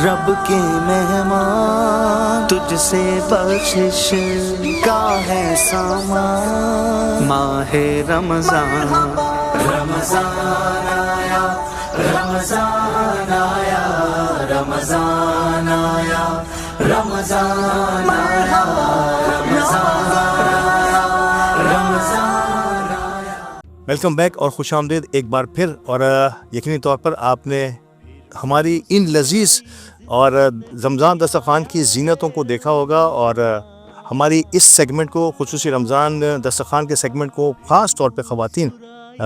رب کے مہمان، تجھ سے بخشش کا ہے سامان، ماہ رمضان، رمضان آیا، رمضان آیا، رمضان آیا، رمضان آیا، رمضان آیا، رمضان آیا۔ ویلکم بیک اور خوش آمدید ایک بار پھر، اور یقینی طور پر آپ نے ہماری ان لذیذ اور رمضان دسترخوان کی زینتوں کو دیکھا ہوگا، اور ہماری اس سیگمنٹ کو، خصوصی رمضان دسترخوان کے سیگمنٹ کو خاص طور پہ خواتین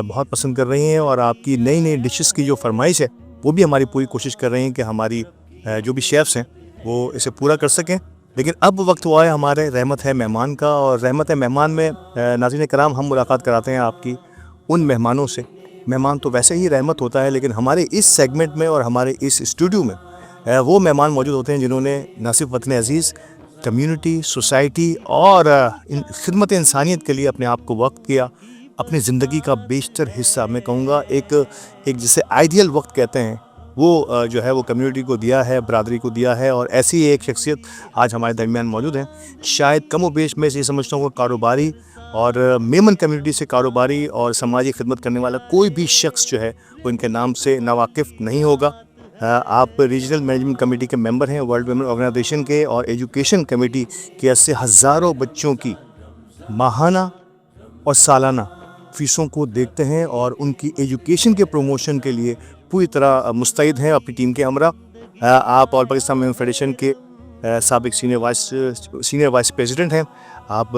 بہت پسند کر رہی ہیں، اور آپ کی نئی نئی ڈشز کی جو فرمائش ہے وہ بھی ہماری پوری کوشش کر رہی ہیں کہ ہماری جو بھی شیفز ہیں وہ اسے پورا کر سکیں۔ لیکن اب وقت ہوا ہے ہمارے رحمت ہے مہمان کا، اور رحمت ہے مہمان میں ناظرین کرام ہم ملاقات کراتے ہیں آپ کی ان مہمانوں سے۔ مہمان تو ویسے ہی رحمت ہوتا ہے، لیکن ہمارے اس سیگمنٹ میں اور ہمارے اس اسٹوڈیو میں وہ مہمان موجود ہوتے ہیں جنہوں نے نہ صرف وطن عزیز، کمیونٹی، سوسائٹی اور خدمت انسانیت کے لیے اپنے آپ کو وقت کیا، اپنی زندگی کا بیشتر حصہ، میں کہوں گا ایک جسے آئیڈیل وقت کہتے ہیں، وہ جو ہے وہ کمیونٹی کو دیا ہے، برادری کو دیا ہے، اور ایسی ایک شخصیت آج ہمارے درمیان موجود ہیں۔ شاید کم و بیش میں یہ سمجھتا ہوں کہ کاروباری اور میمن کمیونٹی سے کاروباری اور سماجی خدمت کرنے والا کوئی بھی شخص جو ہے وہ ان کے نام سے ناواقف نہیں ہوگا۔ آپ ریجنل مینجمنٹ کمیٹی کے ممبر ہیں ورلڈ ویمن آرگنائزیشن کے، اور ایجوکیشن کمیٹی کے سے ہزاروں بچوں کی ماہانہ اور سالانہ فیسوں کو دیکھتے ہیں، اور ان کی ایجوکیشن کے پروموشن کے لیے پوری طرح مستعد ہیں اپنی ٹیم کے ہمراہ۔ آپ آل پاکستان ویمن فیڈریشن کے سابق سینئر وائس پریزیڈنٹ ہیں۔ آپ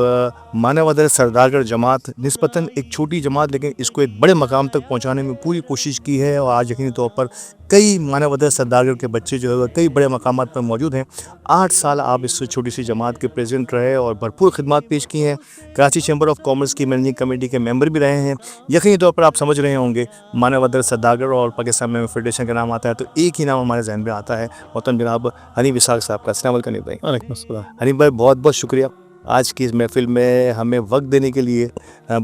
مانو ادر سردارگڑھ جماعت، نسبتاً ایک چھوٹی جماعت لیکن اس کو ایک بڑے مقام تک پہنچانے میں پوری کوشش کی ہے، اور آج یقینی طور پر کئی مانو ادر سردارگڑھ کے بچے جو ہے کئی بڑے مقامات پر موجود ہیں۔ 8 سال آپ اس چھوٹی سی جماعت کے پریزیڈنٹ رہے اور بھرپور خدمات پیش کی ہیں۔ کراچی چیمبر آف کامرس کی مینیجنگ کمیٹی کے ممبر بھی رہے ہیں۔ یقینی طور پر آپ سمجھ رہے ہوں گے مانو ادر سردارگڑھ اور پاکستان میں فیڈریشن کا نام آتا ہے تو ایک ہی نام ہمارے ذہن میں آتا ہے، محترم جناب حنیف اسحاق صاحب کا۔ السلام علیکم حنیف بھائی۔ وعلیکم السلام۔ حنیف بھائی بہت بہت شکریہ آج کی اس محفل میں ہمیں وقت دینے کے لیے۔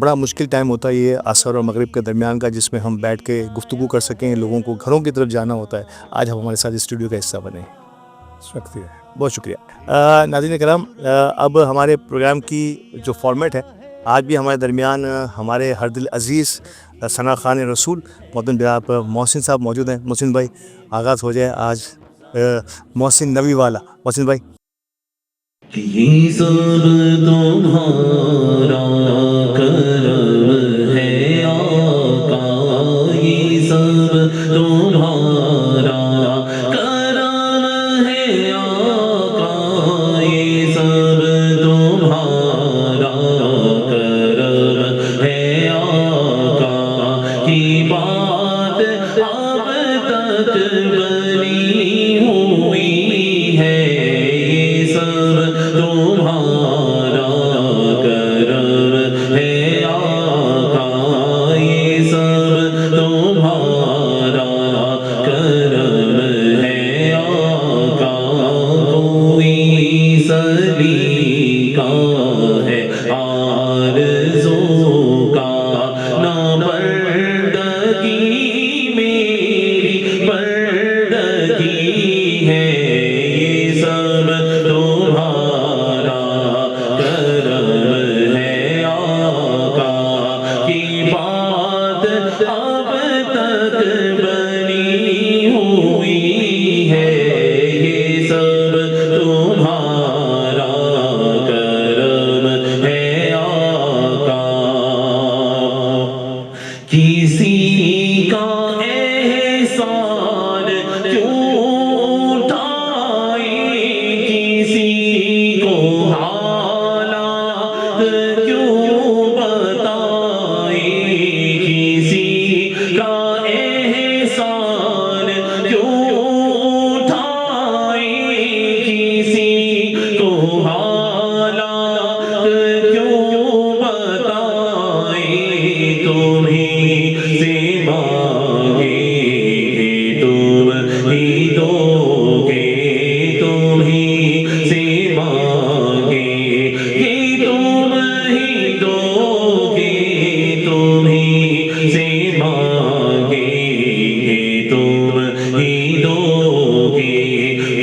بڑا مشکل ٹائم ہوتا ہے یہ عصر اور مغرب کے درمیان کا، جس میں ہم بیٹھ کے گفتگو کر سکیں، لوگوں کو گھروں کی طرف جانا ہوتا ہے۔ آج ہم ہمارے ساتھ اسٹوڈیو کا حصہ بنے، شکریہ، بہت شکریہ۔ ناظرین کرام، اب ہمارے پروگرام کی جو فارمیٹ ہے، آج بھی ہمارے درمیان ہمارے ہر دل عزیز ثنا خوان رسول محترم جناب محسن صاحب موجود ہیں۔ محسن بھائی آغاز ہو جائے آج محسن نوی والا۔ محسن بھائی۔ یہ سب تمہارا کرم ہے آقا، یہ سب تمہارا کرم ہے آقا، یہ سب تمہارا کرم ہے آقا، کی بات اب تک بنی ہوئی ہے، یہ سب تمہارا کرم ہے آقا، یہ سب تمہارا کرم ہے آقا، کوئی سلیقہ ہے آرزو کا، نہ بردگی میری بردگی ہے، یہ سب تمہارا کرم ہے آقا، کی بات اب تک بنی ہوئی ہے، یہ سب تمہارا کرم ہے آقا، کسی کا احسان کیوں اٹھائیں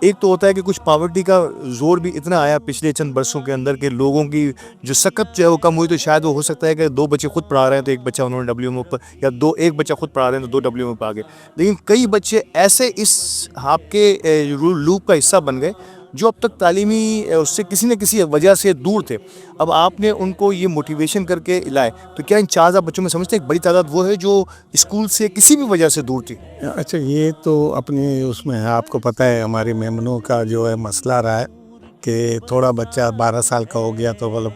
ایک تو ہوتا ہے کہ کچھ پاورٹی کا زور بھی اتنا آیا پچھلے چند برسوں کے اندر کہ لوگوں کی جو سکت جو ہے وہ کم ہوئی، تو شاید وہ ہو سکتا ہے کہ 2 بچے خود پڑھا رہے ہیں تو ایک بچہ انہوں نے WMO پر، یا ایک بچہ خود پڑھا رہے ہیں تو 2 WMO پہ آ گئے، لیکن کئی بچے ایسے اس آپ کے لوپ کا حصہ بن گئے جو اب تک تعلیمی اس سے کسی نہ کسی وجہ سے دور تھے. اب آپ نے ان کو یہ موٹیویشن کر کے لائے، تو کیا ان 4000 بچوں میں سمجھتے ہیں ایک بڑی تعداد وہ ہے جو اسکول سے کسی بھی وجہ سے دور تھی؟ اچھا، یہ تو اپنی اس میں ہے، آپ کو پتہ ہے ہماری میمنوں کا جو ہے مسئلہ رہا ہے کہ تھوڑا بچہ 12 سال کا ہو گیا تو بولو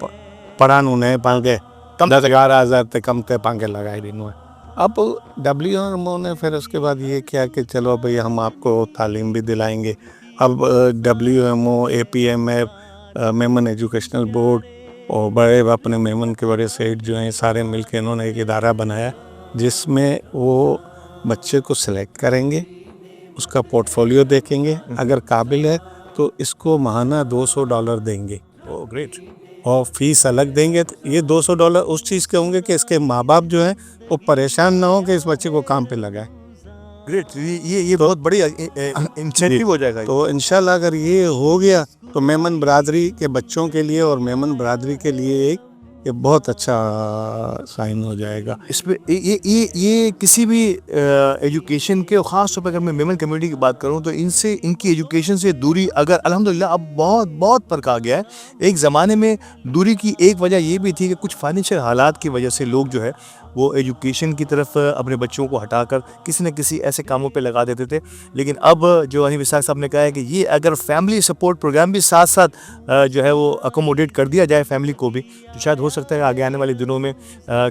پڑھانو نہیں پانگے 10,000-11,000 تے کم تے پانگے لگائی دینو ہے. اب WMO نے پھر اس کے بعد یہ کیا کہ چلو بھئی ہم آپ کو تعلیم بھی دلائیں گے. اب WMO، APMF، Memon educational board اور بڑے اپنے میمن کے بڑے سیٹ جو ہیں سارے مل کے انہوں نے ایک ادارہ بنایا جس میں وہ بچے کو سلیکٹ کریں گے، اس کا پورٹ فولیو دیکھیں گے، اگر قابل ہے تو اس کو ماہانہ $200 دیں گے. گریٹ. اور فیس الگ دیں گے. تو یہ $200 اس چیز کے ہوں گے کہ اس کے ماں باپ جو ہیں وہ پریشان نہ ہوں کہ اس بچے کو کام پہ لگائیں. گریٹ. یہ بہت بڑی انسینٹیو ہو جائے گا. تو انشاءاللہ اگر یہ ہو گیا تو میمن برادری کے بچوں کے لیے اور میمن برادری کے لیے ایک یہ بہت اچھا سائن ہو جائے گا. اس پہ یہ کسی بھی ایجوکیشن کے، خاص طور پہ اگر میں میمن کمیونٹی کی بات کروں تو ان کی ایجوکیشن سے دوری اگر الحمدللہ اب بہت فرق آ گیا ہے. ایک زمانے میں دوری کی ایک وجہ یہ بھی تھی کہ کچھ فائنینشیل حالات کی وجہ سے لوگ جو ہے وہ ایجوکیشن کی طرف اپنے بچوں کو ہٹا کر کسی نہ کسی ایسے کاموں پہ لگا دیتے تھے. لیکن اب جو انیل وساکھ صاحب نے کہا ہے کہ یہ اگر فیملی سپورٹ پروگرام بھی ساتھ ساتھ جو ہے وہ اکوموڈیٹ کر دیا جائے فیملی کو بھی، تو شاید ہو سکتا ہے آگے آنے والے دنوں میں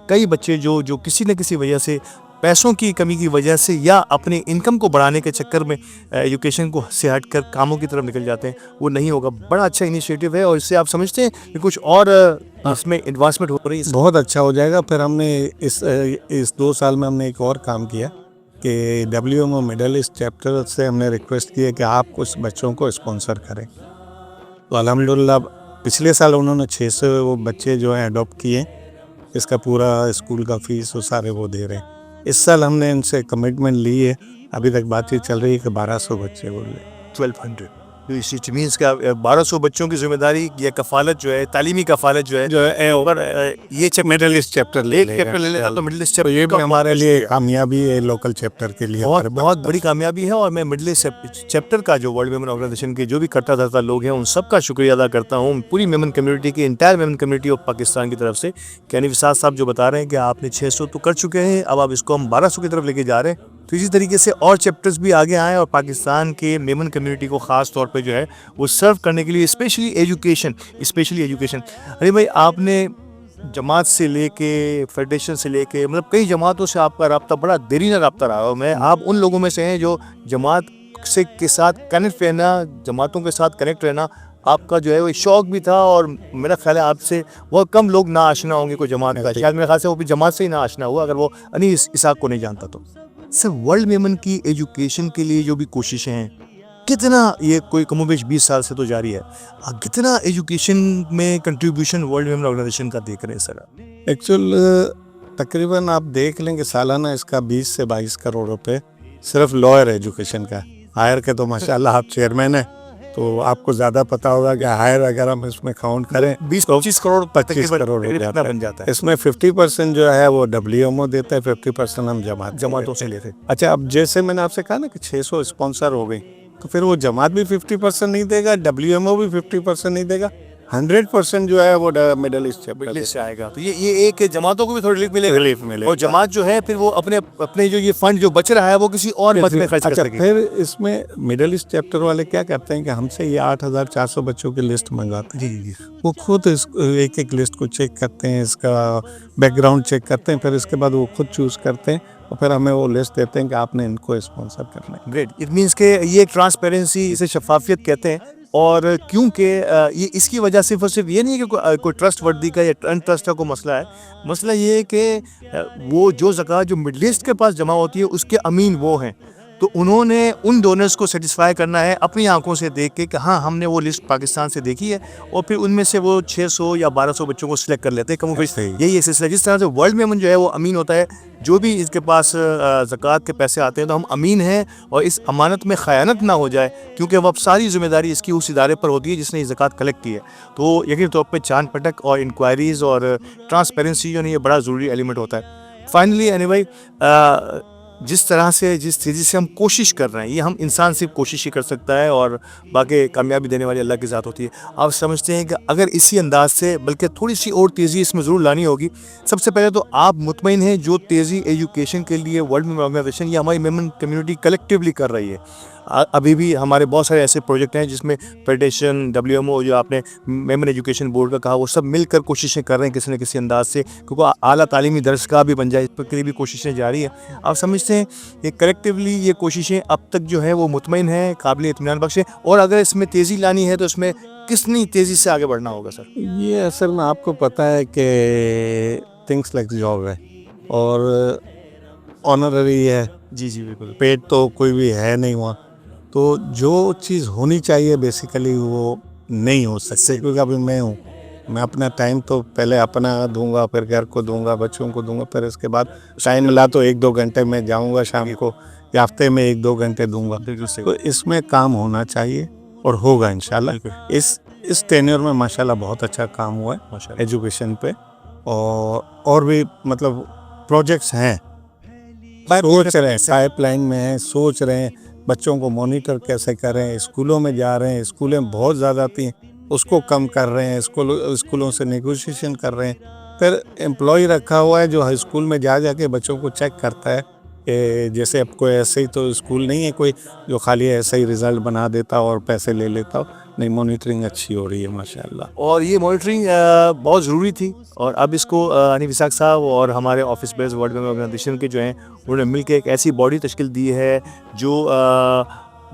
کئی بچے جو کسی نہ کسی وجہ سے، پیسوں کی کمی کی وجہ سے یا اپنے انکم کو بڑھانے کے چکر میں ایجوکیشن کو سے ہٹ کر کاموں کی طرف نکل جاتے ہیں، وہ نہیں ہوگا. بڑا اچھا انیشیٹو ہے اور اس سے آپ سمجھتے ہیں کہ کچھ اور اس میں ایڈوانسمنٹ ہو رہی ہے. بہت اچھا ہو جائے گا. پھر ہم نے اس 2 سال میں ہم نے ایک اور کام کیا کہ WMO مڈل ایسٹ چیپٹر سے ہم نے ریکویسٹ کی ہے کہ آپ کچھ بچوں کو اسپانسر کریں. تو الحمدللہ پچھلے سال انہوں نے 600 بچے جو ہیں اڈاپٹ کیے، اس کا پورا اسکول کا فیس وہ سارے وہ دے رہے ہیں. اس سال ہم نے ان سے کمٹمنٹ لی ہے، ابھی تک بات چیت چل رہی ہے کہ 1200 بچے وہ لے. 1200 اٹ مینس کا 1200 بچوں کی ذمہ داری یا کفالت جو ہے، تعلیمی کفالت جو ہے اوور یہ مڈل ایسٹ چیپٹر لے لیتا تو مڈل ایسٹ یہ بھی ہمارے لیے کامیابی ہے، لوکل چیپٹر کے لیے بہت بڑی کامیابی ہے. اور میں مڈل ایسٹ چیپٹر کا جو ورلڈ ویمن آرگنائزیشن کے جو بھی کرتا دھرتا لوگ ہیں ان سب کا شکریہ ادا کرتا ہوں، پوری میمن کمیونٹی کی، entire Memon community of Pakistan کی طرف سے. کہ انیل وساکھ صاحب جو بتا رہے ہیں کہ آپ نے 600 تو کر چکے ہیں، اب آپ اس کو ہم 1200 کی طرف لے کے جا رہے ہیں. تو اسی طریقے سے اور چیپٹرز بھی آگے آئیں اور پاکستان کے میمن کمیونٹی کو خاص طور پہ جو ہے وہ سرو کرنے کے لیے اسپیشلی ایجوکیشن. ارے بھائی، آپ نے جماعت سے لے کے فیڈریشن سے لے کے مطلب کئی جماعتوں سے آپ کا رابطہ بڑا دیرینہ رابطہ رہا ہوں میں. آپ ان لوگوں میں سے ہیں جو جماعت کے ساتھ کنیکٹ رہنا، جماعتوں کے ساتھ کنیکٹ رہنا آپ کا جو ہے وہ شوق بھی تھا. اور میرا خیال ہے آپ سے بہت کم لوگ نا آشنا ہوں گے کوئی جماعت کا، شاید میرے خیال سے وہ بھی جماعت سے ہی نا آشنا ہوا اگر وہ انیل وساکھ کو نہیں جانتا تو. سر، ورلڈ ویمن کی ایجوکیشن کے لیے جو بھی کوششیں ہیں، کتنا یہ کوئی کم و بیش 20 سال سے تو جاری ہے، کتنا ایجوکیشن میں کنٹریبیوشن ورلڈ ویمن آرگنائزیشن کا دیکھ رہے ہیں سر؟ ایکچوئل تقریباً آپ دیکھ لیں کہ سالانہ اس کا 20 سے 22 کروڑ روپے صرف لوئر ایجوکیشن کا. ہائر کے تو ماشاءاللہ آپ چیئرمین ہیں تو آپ کو زیادہ پتا ہوگا کہ ہائر اگر ہم اس میں کاؤنٹ کریں 25 کروڑ بن جاتا ہے. اس میں 50% جو ہے وہ WMO دیتا ہے، 50% ہم جماعتوں سے لیتے ہیں. اچھا، اب جیسے میں نے آپ سے کہا نا کہ 600 اسپانسر ہو گئی تو پھر وہ جماعت بھی 50% نہیں دے گا، WMO بھی 50% نہیں دے گا، 100% جو ہے وہ مڈل ایسٹ سے آئے گا. تو یہ ایک جماعتوں کو بھی تھوڑی ریلیف ملے اور جماعت جو ہے پھر وہ اپنے جو یہ فنڈ جو بچ رہا ہے وہ کسی اور مد میں خرچ کر سکے. پھر اس میں مڈل ایسٹ چیپٹر والے کیا کرتے ہیں کہ ہم سے یہ 8400 بچوں کی لسٹ منگاتے ہیں. جی وہ خود ایک لسٹ کو چیک کرتے ہیں، اس کا بیک گراؤنڈ چیک کرتے ہیں، پھر اس کے بعد وہ خود چوز کرتے ہیں اور پھر ہمیں وہ لسٹ دیتے ہیں کہ آپ نے ان کو اسپانسر کرنا ہے. گریٹ. اٹ مینس کہ یہ ایک ٹرانسپیرنسی، اسے شفافیت کہتے ہیں. اور کیونکہ یہ اس کی وجہ صرف اور صرف یہ نہیں ہے کہ کوئی ٹرسٹ وردی کا یا انٹرسٹ کا کوئی مسئلہ ہے. مسئلہ یہ ہے کہ وہ جو زکوٰۃ جو مڈل ایسٹ کے پاس جمع ہوتی ہے اس کے امین وہ ہیں. تو انہوں نے ان ڈونرز کو سیٹسفائی کرنا ہے اپنی آنکھوں سے دیکھ کے کہ ہاں ہم نے وہ لسٹ پاکستان سے دیکھی ہے، اور پھر ان میں سے وہ 600 یا 1200 بچوں کو سلیکٹ کر لیتے ہیں کم و بیش. یہی سلسلہ جس طرح سے ورلڈ میں جو ہے وہ امین ہوتا ہے، جو بھی اس کے پاس زکوٰۃ کے پیسے آتے ہیں تو ہم امین ہیں، اور اس امانت میں خیانت نہ ہو جائے، کیونکہ وہ اب ساری ذمہ داری اس کی اس ادارے پر ہوتی ہے جس نے یہ زکوٰۃ کلیکٹ کی ہے. تو یقینی طور پہ چاند پٹک اور انکوائریز اور ٹرانسپیرنسی جو ہے یہ بڑا ضروری ایلیمنٹ ہوتا ہے. فائنلی اینی بھائی، جس طرح سے جس تیزی سے ہم کوشش کر رہے ہیں، یہ ہم انسان صرف کوشش ہی کر سکتا ہے، اور باقی کامیابی دینے والی اللہ کی ذات ہوتی ہے. آپ سمجھتے ہیں کہ اگر اسی انداز سے بلکہ تھوڑی سی اور تیزی اس میں ضرور لانی ہوگی. سب سے پہلے تو آپ مطمئن ہیں جو تیزی ایجوکیشن کے لیے ورلڈ میں آرگنائزیشن یا ہماری میمن کمیونٹی کلیکٹیولی کر رہی ہے. ابھی بھی ہمارے بہت سارے ایسے پروجیکٹ ہیں جس میں فیڈریشن، WMO جو آپ نے میمن ایجوکیشن بورڈ کا کہا، وہ سب مل کر کوششیں کر رہے ہیں کسی نہ کسی انداز سے، کیونکہ اعلیٰ تعلیمی درسگاہ بھی بن جائے، اس کے لیے بھی کوششیں جاری ہیں. آپ سمجھتے ہیں کہ کلیکٹیولی یہ کوششیں اب تک جو ہیں وہ مطمئن ہیں، قابل اطمینان بخش ہیں، اور اگر اس میں تیزی لانی ہے تو اس میں کتنی تیزی سے آگے بڑھنا ہوگا سر؟ یہ اصل میں آپ کو پتہ ہے کہ تھنگس لائک جاب ہے اور آنرری ہے. جی بالکل. پیٹ تو کوئی بھی ہے نہیں وہاں، تو جو چیز ہونی چاہیے بیسیکلی وہ نہیں ہو سکتی. کیونکہ ابھی میں ہوں، میں اپنا ٹائم تو پہلے اپنا دوں گا، پھر گھر کو دوں گا، بچوں کو دوں گا، پھر اس کے بعد ٹائم ملا تو 1-2 گھنٹے میں جاؤں گا شام کو، یا ہفتے میں 1-2 گھنٹے دوں گا. تو اس میں کام ہونا چاہیے اور ہوگا انشاءاللہ. اس ٹینیور میں ماشاءاللہ بہت اچھا کام ہوا ہے ایجوکیشن پہ، اور بھی مطلب پروجیکٹس ہیں، سوچ رہے ہیں، پائپ لائن میں ہیں، سوچ رہے ہیں بچوں کو مانیٹر کیسے کریں. اسکولوں میں جا رہے ہیں، اسکولیں بہت زیادہ تھیں، اس کو کم کر رہے ہیں، اسکولوں سے نیگوشیشن کر رہے ہیں. پھر امپلائی رکھا ہوا ہے جو ہائی اسکول میں جا کے بچوں کو چیک کرتا ہے کہ جیسے اب کوئی ایسے ہی تو اسکول نہیں ہے کوئی جو خالی ایسے ہی رزلٹ بنا دیتا اور پیسے لے لیتا ہو. نہیں، مانیٹرنگ اچھی ہو رہی ہے ماشاءاللہ. اور یہ مانیٹرنگ بہت ضروری تھی، اور اب اس کو حنیف اسحاق صاحب اور ہمارے آفس بیس ورلڈ میمن آرگنائزیشن کے جو ہیں انہوں نے مل کے ایک ایسی باڈی تشکیل دی ہے جو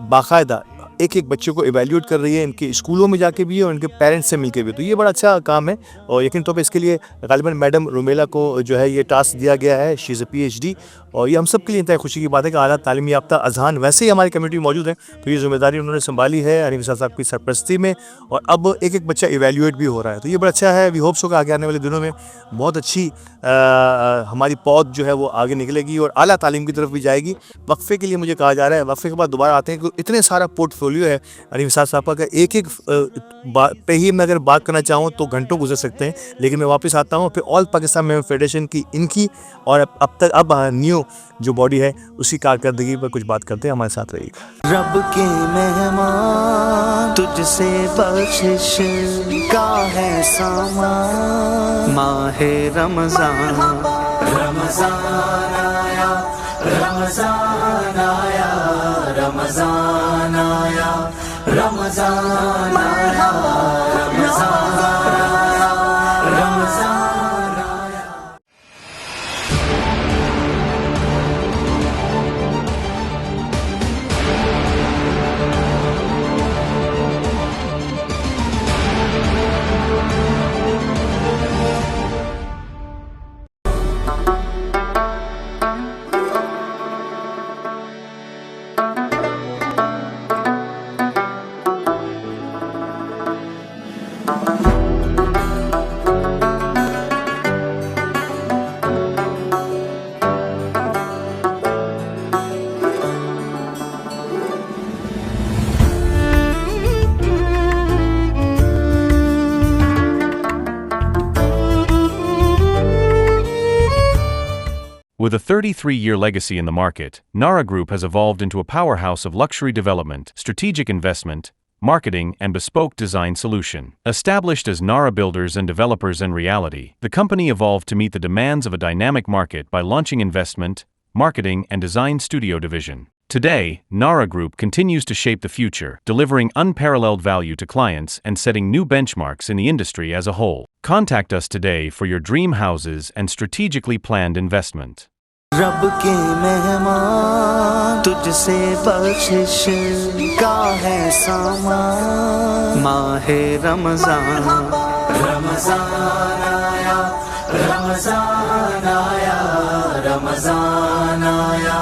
باقاعدہ ایک بچے کو ایویلیوٹ کر رہی ہے، ان کے اسکولوں میں جا کے بھی اور ان کے پیرنٹس سے مل کے بھی. تو یہ بڑا اچھا کام ہے، اور یقین طور پہ اس کے لیے غالباً میڈم رومیلا کو جو ہے یہ ٹاسک دیا گیا ہے. شی از اے PhD، اور یہ ہم سب کے لیے انتہائی خوشی کی بات ہے کہ اعلیٰ تعلیمی یافتہ اذہان ویسے ہی ہماری کمیونٹی میں موجود ہیں. تو یہ ذمہ داری انہوں نے سنبھالی ہے حنیف اسحاق صاحب کی سرپرستی میں، اور اب ایک بچہ ایویلیوٹ بھی ہو رہا ہے. تو یہ بڑا اچھا ہے. وی ہوپ سو کہ آگے آنے والے دنوں میں بہت اچھی ہماری پود جو ہے وہ آگے نکلے گی اور اعلیٰ تعلیم کی طرف بھی جائے گی. وقفے کے لیے مجھے کہا جا رہا ہے، وقفے کے بعد دوبارہ آتے ہیں، کیونکہ اتنے سارا پورٹ فولیو ہے حنیف اسحاق صاحب کا کہ ایک پہ ہی میں اگر بات کرنا چاہوں تو گھنٹوں گزر سکتے ہیں. لیکن میں واپس آتا ہوں پھر آل پاکستان میمن فیڈریشن کی، ان کی، اور اب نیو جو باڈی ہے اسی کارکردگی پر کچھ بات کرتے ہیں. ہمارے ساتھ رہیے گا. رب کے مہمان تجھ سے بخشش کا ہے سامان. ماہ رمضان، رمضان آیا، رمضان آیا، رمضان آیا، رمضان آیا، رمضان آیا، رمضان آیا. With a 33-year legacy in the market, Nara Group has evolved into a powerhouse of luxury development, strategic investment, marketing, and bespoke design solution. Established as Nara Builders and Developers in reality, the company evolved to meet the demands of a dynamic market by launching investment, marketing, and design studio division. Today, Nara Group continues to shape the future, delivering unparalleled value to clients and setting new benchmarks in the industry as a whole. Contact us today for your dream houses and strategically planned investment. رب کے مہمان تجھ سے بخشش کا ہے سامان. ماہ رمضان، رمضان آیا، رمضان آیا، رمضان آیا،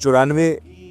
94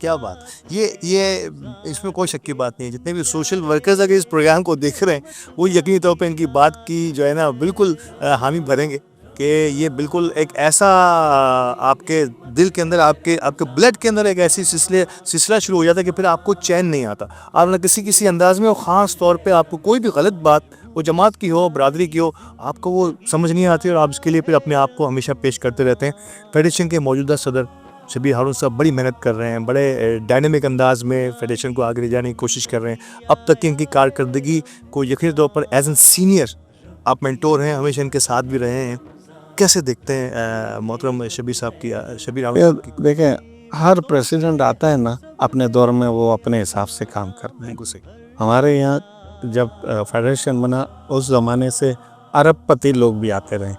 کیا بات، یہ اس میں کوئی شک کی بات نہیں ہے. جتنے بھی سوشل ورکرز اگر اس پروگرام کو دیکھ رہے ہیں وہ یقینی طور پہ ان کی بات کی جو ہے نا بالکل حامی بھریں گے کہ یہ بالکل ایک ایسا آپ کے دل کے اندر آپ کے بلڈ کے اندر ایک ایسی سلسلہ شروع ہو جاتا ہے کہ پھر آپ کو چین نہیں آتا. آپ نہ کسی انداز میں، اور خاص طور پہ آپ کو کوئی بھی غلط بات وہ جماعت کی ہو، برادری کی ہو، آپ کو وہ سمجھ نہیں آتی اور آپ اس کے لیے پھر اپنے آپ کو ہمیشہ پیش کرتے رہتے ہیں. فیڈریشن کے موجودہ صدر شبیر ہارون صاحب بڑی محنت کر رہے ہیں، بڑے ڈائنامک انداز میں فیڈریشن کو آگے لے جانے کی کوشش کر رہے ہیں. اب تک کی ان کی کارکردگی کو یقینی طور پر ایز این سینئر آپ مینٹور ہیں، ہمیشہ ان کے ساتھ بھی رہے ہیں. کیسے دیکھتے ہیں محترم شبیر صاحب کی، شبیر ہارون صاحب کی؟ دیکھیں، ہر پریسیڈنٹ آتا ہے نا اپنے دور میں وہ اپنے حساب سے کام کرتا ہے. ہمارے یہاں جب فیڈریشن بنا اس زمانے سے ارب پتی لوگ بھی آتے رہے،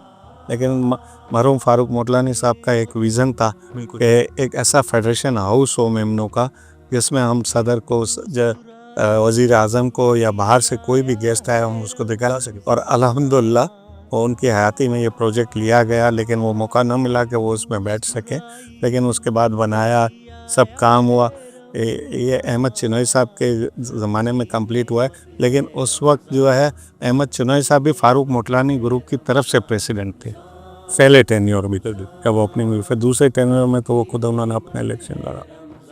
لیکن مرحوم فاروق موٹلانی صاحب کا ایک ویژن تھا کہ ایک ایسا فیڈریشن ہاؤس ہو میمنوں کا جس میں ہم صدر کو، وزیر اعظم کو یا باہر سے کوئی بھی گیسٹ آیا ہم اس کو دکھا سکیں. اور الحمدللہ وہ ان کی حیاتی میں یہ پروجیکٹ لیا گیا، لیکن وہ موقع نہ ملا کہ وہ اس میں بیٹھ سکیں. لیکن اس کے بعد بنایا، سب کام ہوا. یہ احمد چنوئی صاحب کے زمانے میں کمپلیٹ ہوا ہے، لیکن اس وقت جو ہے احمد چنوئی صاحب بھی فاروق موٹلانی گروپ کی طرف سے پریسیڈنٹ تھے پہلے ٹینیور میں. جب وہ اپنی پھر دوسرے ٹینیور میں تو وہ خود انہوں نے اپنا الیکشن لڑا.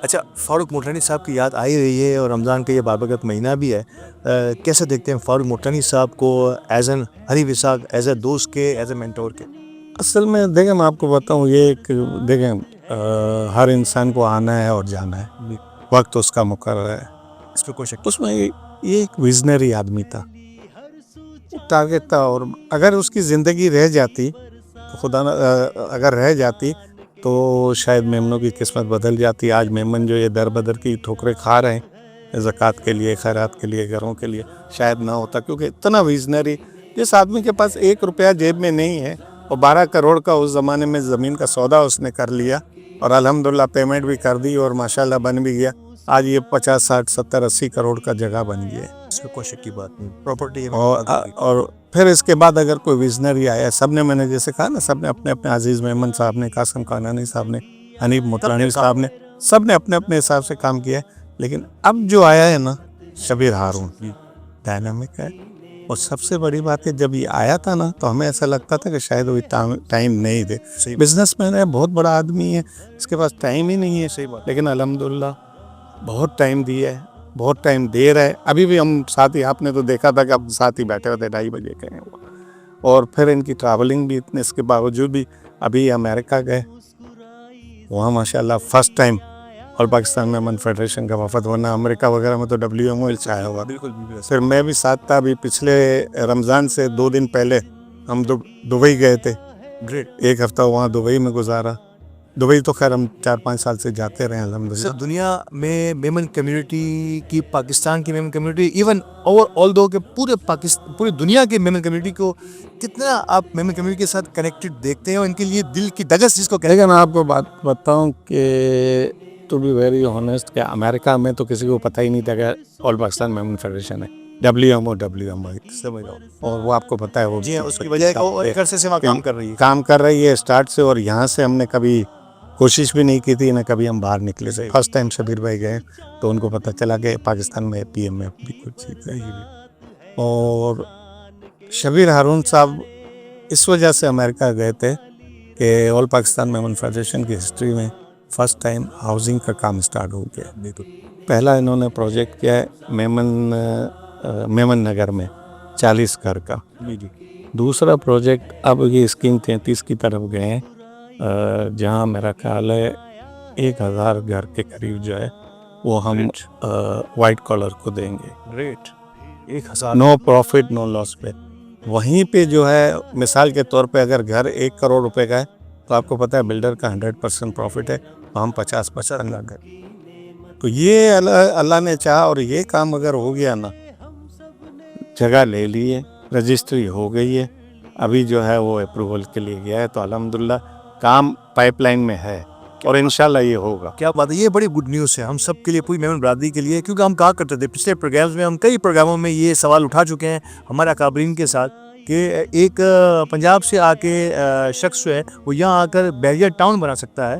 اچھا، فاروق موٹلانی صاحب کی یاد آئی رہی ہے اور رمضان کا یہ بابرکت مہینہ بھی ہے. کیسے دیکھتے ہیں فاروق موٹلانی صاحب کو ایز این ہری وساق، ایز اے دوست کے، ایز اے مینٹور کے؟ اصل میں دیکھیں، میں آپ کو بتاؤں، یہ ایک دیکھیں ہر انسان کو آنا ہے اور جانا ہے، وقت اس کا مقرر ہے، اس پہ کوئی شک. اس میں یہ ایک ویژنری آدمی تھا، ٹارگیٹ تھا. اور اگر اس کی زندگی رہ جاتی، خدا اگر رہ جاتی تو شاید میمنوں کی قسمت بدل جاتی. آج میمن جو یہ در بدر کی ٹھوکریں کھا رہے ہیں زکوٰۃ کے لیے، خیرات کے لیے، گھروں کے لیے، شاید نہ ہوتا. کیونکہ اتنا ویژنری، جس آدمی کے پاس 1 روپیہ جیب میں نہیں ہے اور 12 کروڑ کا اس زمانے میں زمین کا سودا اس نے کر لیا اور الحمدللہ پیمنٹ بھی کر دی اور ماشاءاللہ بن بھی گیا. آج یہ 50 60 70 80 کروڑ کا جگہ بن گیا ہے. اس میں کوئی شک کی بات نہیں. پراپرٹی اور پھر اس کے بعد اگر کوئی ویژنری آیا، سب نے، میں نے جیسے کہا نا، سب نے اپنے اپنے عزیز میمن صاحب نے، قاسم کانانی صاحب نے، حنیف موٹلانی صاحب نے، سب نے اپنے اپنے حساب سے کام کیا ہے. لیکن اب جو آیا ہے نا شبیر ہارون، ڈائنامک ہے. اور سب سے بڑی بات ہے، جب یہ آیا تھا نا تو ہمیں ایسا لگتا تھا کہ شاید وہ ٹائم نہیں دے. بزنس مین ہے، بہت بڑا آدمی ہے، اس کے پاس ٹائم ہی نہیں ہے. صحیح بات. لیکن الحمدللہ بہت ٹائم دیا ہے، بہت ٹائم دے رہا ہے. ابھی بھی ہم ساتھ ہی، آپ نے تو دیکھا تھا کہ اب ساتھ ہی بیٹھے ہوتے 2:30 بجے کے ہیں وہ. اور پھر ان کی ٹریولنگ بھی اتنے، اس کے باوجود بھی ابھی امریکہ گئے، وہاں ماشاءاللہ فرسٹ ٹائم اور پاکستان میں فیڈریشن کا وفد، ورنہ امریکہ وغیرہ میں تو WMO چاہا ہوا. بالکل. پھر میں بھی ساتھ تھا. ابھی پچھلے رمضان سے 2 دن پہلے ہم دبئی گئے تھے. گریٹ. 1 ہفتہ وہاں دبئی میں گزارا. دبئی تو خیر ہم 4-5 سال سے جاتے رہے الحمدللہ. سر، دنیا میں میمن کمیونٹی کی، پاکستان کی میمن کمیونٹی، ایون آل دو کہ پوری دنیا کے میمن کمیونٹی کو کتنا آپ میمن کمیونٹی کے ساتھ کنیکٹڈ دیکھتے ہیں اور ان کے لیے دل کی دگس جس کو کہتے ہیں؟ لیکن میں آپ کو بات بتاؤں کہ ٹو بی ویری ہانیسٹ کہ امریکہ میں تو کسی کو پتہ ہی نہیں تھا کہ آل پاکستان میمن فیڈریشن ہے. WMO اور وہ آپ کو پتہ ہے وہ. جی ہاں، اس کی وجہ ہے کہ وہ ایک عرصے سے وہاں کام کر رہی ہے اسٹارٹ سے. اور یہاں سے ہم نے کبھی کوشش بھی نہیں کی تھی، نہ کبھی ہم باہر نکلے تھے. فرسٹ ٹائم شبیر بھائی گئے تو ان کو پتہ چلا کہ پاکستان میں PMF بھی کچھ چیز ہے. اور شبیر ہارون صاحب اس وجہ سے امریکہ گئے تھے کہ آل پاکستان میمن فیڈریشن کی ہسٹری میں فرسٹ ٹائم ہاؤسنگ کا کام اسٹارٹ ہو گیا. پہلا انہوں نے پروجیکٹ کیا ہے میمن نگر میں 40 گھر کا. دوسرا پروجیکٹ اب یہ اسکیم 33 کی طرف گئے ہیں، جہاں میرا خیال ہے 1000 گھر کے قریب جو ہے وہ ہم وائٹ کالر کو دیں گے. گریٹ. 1000 نو پروفٹ نو لاس پہ. وہیں پہ جو ہے مثال کے طور پہ اگر گھر 1 کروڑ روپے کا ہے تو آپ کو پتہ ہے بلڈر کا 100% پروفٹ ہے، تو ہم 50% لاکھ. تو یہ اللہ نے چاہا اور یہ کام اگر ہو گیا نا، جگہ لے لی ہے، رجسٹری ہو گئی ہے، ابھی جو ہے وہ اپروول کے لیے گیا ہے، تو الحمدللہ کام پائپ لائن میں ہے اور انشاءاللہ یہ ہوگا. کیا بات ہے، یہ بڑی گڈ نیوز ہے ہم سب کے لیے، پوری میمن برادری کے لیے. کیونکہ ہم کہا کرتے تھے پچھلے پروگرامز میں، ہم کئی پروگراموں میں یہ سوال اٹھا چکے ہیں ہمارے اکابرین کے ساتھ کہ ایک پنجاب سے آ کے شخص جو ہے وہ یہاں آ کر بیریر ٹاؤن بنا سکتا ہے،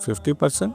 50%,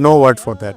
no word for that.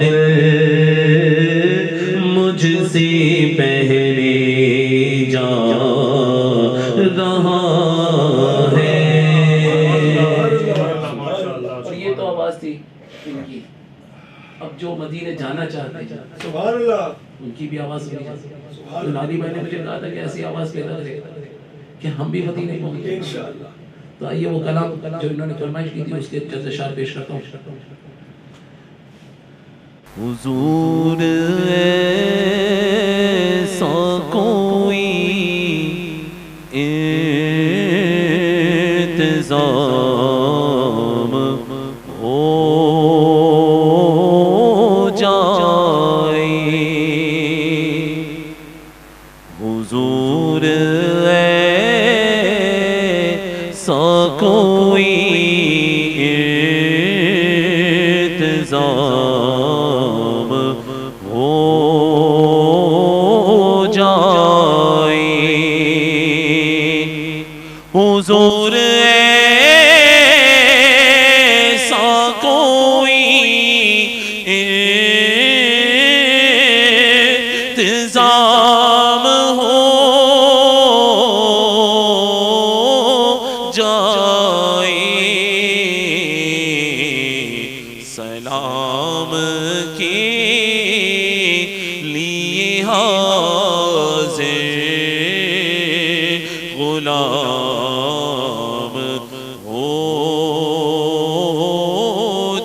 دل مجھ سے پہلے جا رہا ہے. اور یہ تو آواز تھی ان کی. اب جو مدینے جانا چاہتے ہیں سبحان اللہ ان کی بھی آواز سنی جائے. نادی بھائی نے مجھے کہا تھا کہ ایسی آواز پیدا کرے کہ ہم بھی مدینے پہنچیں انشاءاللہ. تو آئیے وہ کلام جو انہوں نے فرمائش کی تھی اس کے چند اشعار پیش کرتا ہوں. حضور ایسا کوئی انتظام ہو جائے. حضور ایسا کوئی انتظام ہو جائے. حضور ایسا کوئی انتظام ہو جائے. سلام کے لیے حاضر غلام ہو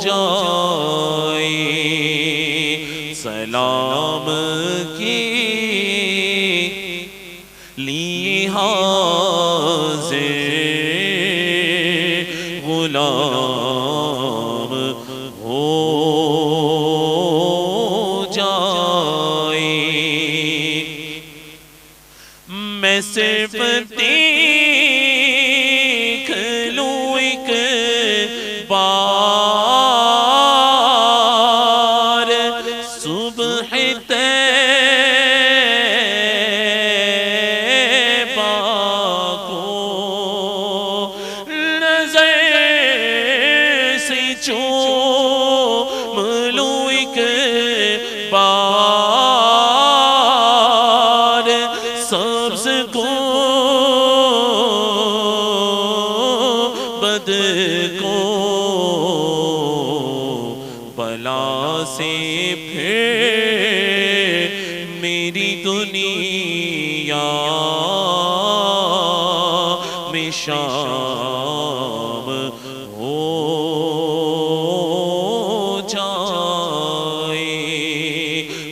جائے. سلام کے لیے حاضر غلام ہو جائے. میں صرف دیکھ لوں ایک بار صبح طیبہ کو نظر سے چوم لوں ایک بار سبز کو بد کو بلا سے پھر میری دنیا میں شام ہو جائے.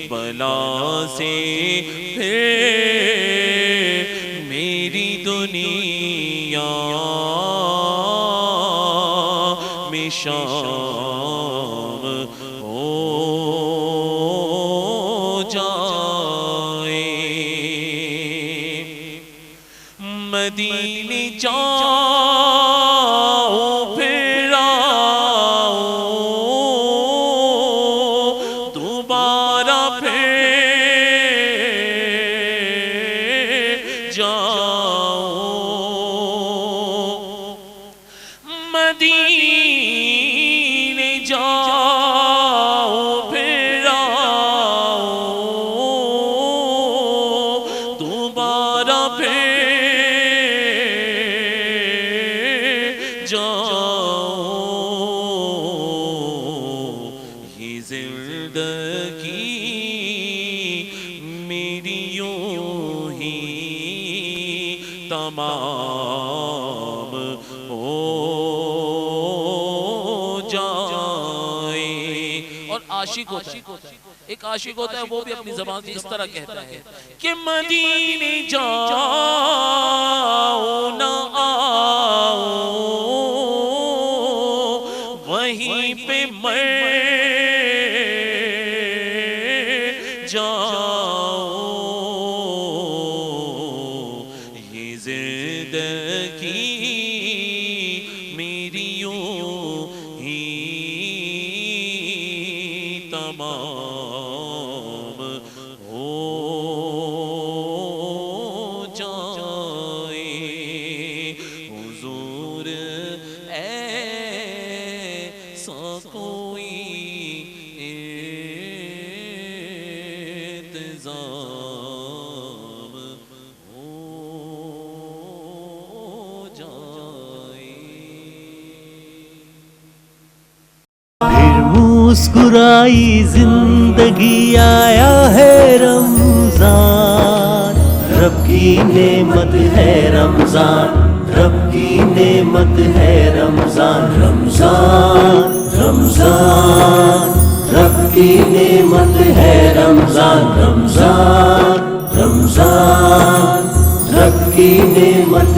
بلا سے پھر میری دنیا میں شام ہو جائے. مدینے جاؤ پھر آؤ دوبارہ پھر جاؤ. مدینے جاؤ پھر آؤ دوبارہ پھر جاؤ. یہ زندگی میری یوں ہی تمام ہو جائے. اور عاشق ہوتا ہے ایک عاشق ہوتا ہے وہ بھی اپنی زبان سے اس طرح کہتا ہے کہ مدینے جاؤ نہ آؤ وہیں پہ مر جاؤ. یہ زندگی میری یوں ہی تمام ہو جائے. حضور ایسا کوئی نظام ہو جائے. پھر مسکرائی زندگی آیا ہے رمضان رب کی نعمت ہے رمضان رب کی نعمت ہے رمضان رمضان رمضان رب کی نعمت ہے رمضان رمضان رمضان رب کی نعمت